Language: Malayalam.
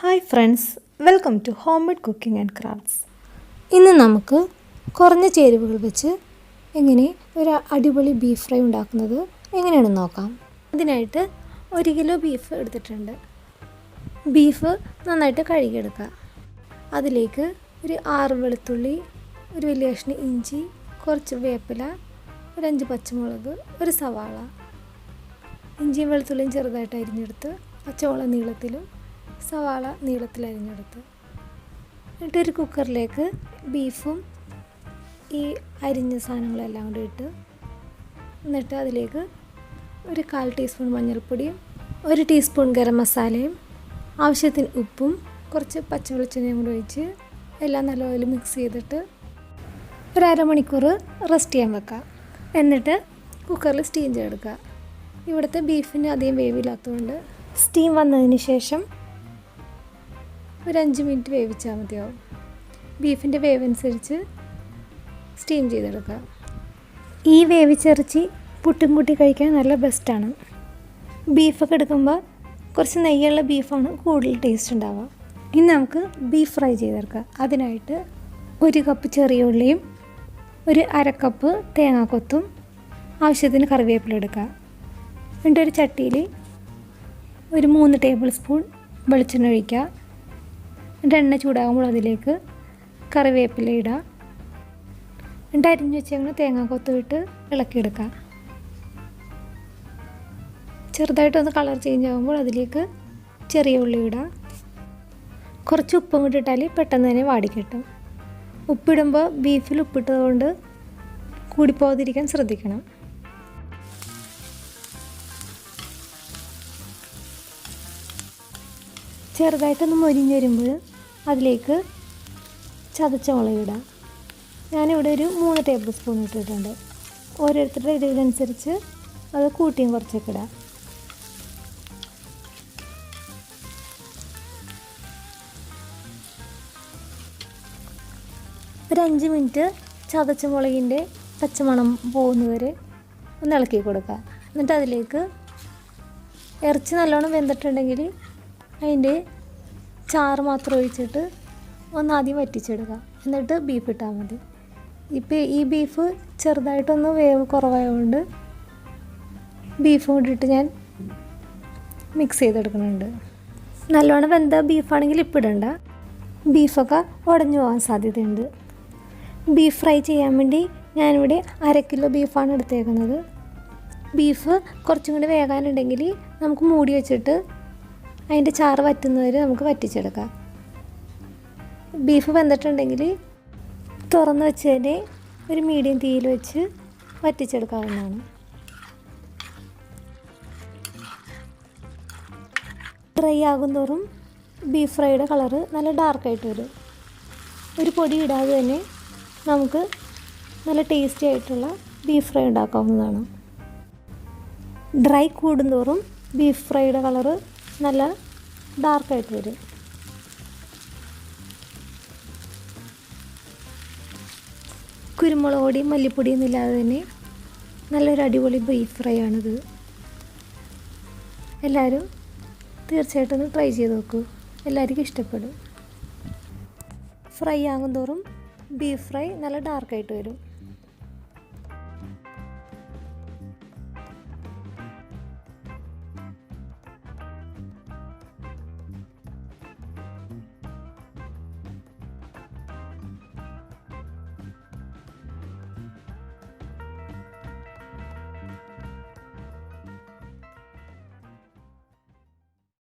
Hi friends, welcome to homemade cooking and crafts. ഇന്ന് നമുക്ക് കുറഞ്ഞ ചേരുവകൾ വെച്ച് എങ്ങനെ ഒരു അടിപൊളി ബീഫ് ഫ്രൈ ഉണ്ടാക്കുന്നത് എങ്ങനെയാണെന്ന് നോക്കാം. അതിനായിട്ട് 1 കിലോ ബീഫ് എടുത്തിട്ടുണ്ട്. ബീഫ് നന്നായിട്ട് കഴുകിയെടുക്കുക. അതിലേക്ക് ഒരു 6 വെളുത്തുള്ളി, ഒരു വലിയ കഷ്ണം ഇഞ്ചി, കുറച്ച് വേപ്പില, ഒരു 5 പച്ചമുളക്, ഒരു സവാള. ഇഞ്ചിയും വെളുത്തുള്ളിയും ചെറുതായിട്ട് അരിഞ്ഞെടുത്ത്, പച്ചമുളക് നീളത്തിലും സവാള നീളത്തിൽ അരിഞ്ഞെടുത്ത്, എന്നിട്ട് ഒരു കുക്കറിലേക്ക് ബീഫും ഈ അരിഞ്ഞ സാധനങ്ങളെല്ലാം കൂടി ഇട്ട്, എന്നിട്ട് അതിലേക്ക് ഒരു 1/4 ടീസ്പൂൺ മഞ്ഞൾപ്പൊടിയും 1 ടീസ്പൂൺ ഗരം മസാലയും ആവശ്യത്തിന് ഉപ്പും കുറച്ച് പച്ചവെളിച്ചെണ്ണയും കൂടി ഒഴിച്ച് എല്ലാം നല്ലപോലെ മിക്സ് ചെയ്തിട്ട് ഒരു അരമണിക്കൂർ റെസ്റ്റ് ചെയ്യാൻ വെക്കുക. എന്നിട്ട് കുക്കറിൽ സ്റ്റീം ചെയ്തെടുക്കുക. ഇവിടുത്തെ ബീഫിന് അധികം വേവില്ലാത്തതുകൊണ്ട് സ്റ്റീം വന്നതിന് ശേഷം ഒരു 5 മിനിറ്റ് വേവിച്ചാൽ മതിയാവും. ബീഫിൻ്റെ വേവനുസരിച്ച് സ്റ്റീം ചെയ്തെടുക്കുക. ഈ വേവിച്ചിറച്ചി പുട്ടും കൂട്ടി കഴിക്കാൻ നല്ല ബെസ്റ്റാണ്. ബീഫൊക്കെ എടുക്കുമ്പോൾ കുറച്ച് നെയ്യുള്ള ബീഫാണ് കൂടുതൽ ടേസ്റ്റ് ഉണ്ടാവുക. ഇനി നമുക്ക് ബീഫ് ഫ്രൈ ചെയ്തെടുക്കുക. അതിനായിട്ട് 1 കപ്പ് ചെറിയ ഉള്ളിയും 1/2 കപ്പ് തേങ്ങാക്കൊത്തും ആവശ്യത്തിന് കറിവേപ്പില എടുക്കുക. എന്നിട്ട് ഒരു ചട്ടിയിൽ ഒരു 3 ടേബിൾ സ്പൂൺ വെളിച്ചെണ്ണ ഒഴിക്കുക. എന്നിട്ട് എണ്ണ ചൂടാകുമ്പോൾ അതിലേക്ക് കറിവേപ്പില ഇടുക. എന്നിട്ട് അരിഞ്ഞ് വെച്ചങ്ങനെ തേങ്ങാക്കൊത്തും ഇട്ട് ഇളക്കിയെടുക്കുക. ചെറുതായിട്ടൊന്ന് കളർ ചേഞ്ച് ആകുമ്പോൾ അതിലേക്ക് ചെറിയ ഉള്ളി ഇടുക. കുറച്ച് ഉപ്പും കൂടി ഇട്ടാൽ പെട്ടെന്ന് തന്നെ വാടിക്കിട്ടും. ഉപ്പിടുമ്പോൾ ബീഫിൽ ഉപ്പിട്ടതുകൊണ്ട് കൂടിപ്പോകാതിരിക്കാൻ ശ്രദ്ധിക്കണം. ചെറുതായിട്ടൊന്ന് മൊരിഞ്ഞ് വരുമ്പോൾ അതിലേക്ക് ചതച്ച മുളക് ഇടാം. ഞാനിവിടെ ഒരു 3 ടേബിൾ സ്പൂൺ ഇട്ടിട്ടുണ്ട്. ഓരോരുത്തരുടെ ഇതിനനുസരിച്ച് അത് കൂട്ടിയും കുറച്ചൊക്കെ ഇടാം. ഒരു 5 മിനിറ്റ് ചതച്ച മുളകിൻ്റെ പച്ചമണം പോകുന്നവരെ ഒന്ന് ഇളക്കി കൊടുക്കുക. എന്നിട്ട് അതിലേക്ക് ഇറച്ചി നല്ലോണം വെന്തിട്ടുണ്ടെങ്കിൽ അതിൻ്റെ ചാറ് മാത്രം ഒഴിച്ചിട്ട് ഒന്ന് ആദ്യം വറ്റിച്ചെടുക്കുക. എന്നിട്ട് ബീഫ് ഇട്ടാൽ മതി. ഇപ്പോൾ ഈ ബീഫ് ചെറുതായിട്ടൊന്ന് വേവ് കുറവായതുകൊണ്ട് ബീഫും കൂടിയിട്ട് ഞാൻ മിക്സ് ചെയ്തെടുക്കുന്നുണ്ട്. നല്ലോണം വെന്ത ബീഫാണെങ്കിൽ ഇപ്പിടണ്ട, ബീഫൊക്കെ ഉടഞ്ഞു പോകാൻ സാധ്യതയുണ്ട്. ബീഫ് ഫ്രൈ ചെയ്യാൻ വേണ്ടി ഞാനിവിടെ 1/2 കിലോ ബീഫാണ് എടുത്തേക്കുന്നത്. ബീഫ് കുറച്ചും കൂടി വേകാനുണ്ടെങ്കിൽ നമുക്ക് മൂടി വെച്ചിട്ട് അതിൻ്റെ ചാറ് വറ്റുന്നവരെ നമുക്ക് വറ്റിച്ചെടുക്കാം. ബീഫ് വെന്തിട്ടുണ്ടെങ്കിൽ തുറന്ന് വെച്ചതിനെ ഒരു മീഡിയം തീയിൽ വെച്ച് വറ്റിച്ചെടുക്കാവുന്നതാണ്. ഡ്രൈ ആകുന്തോറും ബീഫ് ഫ്രൈയുടെ കളറ് നല്ല ഡാർക്കായിട്ട് വരും. ഒരു പൊടി ഇടാതെ തന്നെ നമുക്ക് നല്ല ടേസ്റ്റി ആയിട്ടുള്ള ബീഫ് ഫ്രൈ ഉണ്ടാക്കാവുന്നതാണ്. ഡ്രൈ കൂടുന്തോറും ബീഫ് ഫ്രൈയുടെ കളറ് നല്ല ഡാർക്കായിട്ട് വരും. കുരുമുളക് പൊടിയും മല്ലിപ്പൊടിയും ഇല്ലാതെ തന്നെ നല്ലൊരു അടിപൊളി ബീഫ് ഫ്രൈ ആണിത്. എല്ലാവരും തീർച്ചയായിട്ടും ഒന്ന് ട്രൈ ചെയ്ത് നോക്കൂ. എല്ലാവർക്കും ഇഷ്ടപ്പെടും. ഫ്രൈ ആകുന്തോറും ബീഫ് ഫ്രൈ നല്ല ഡാർക്കായിട്ട് വരും.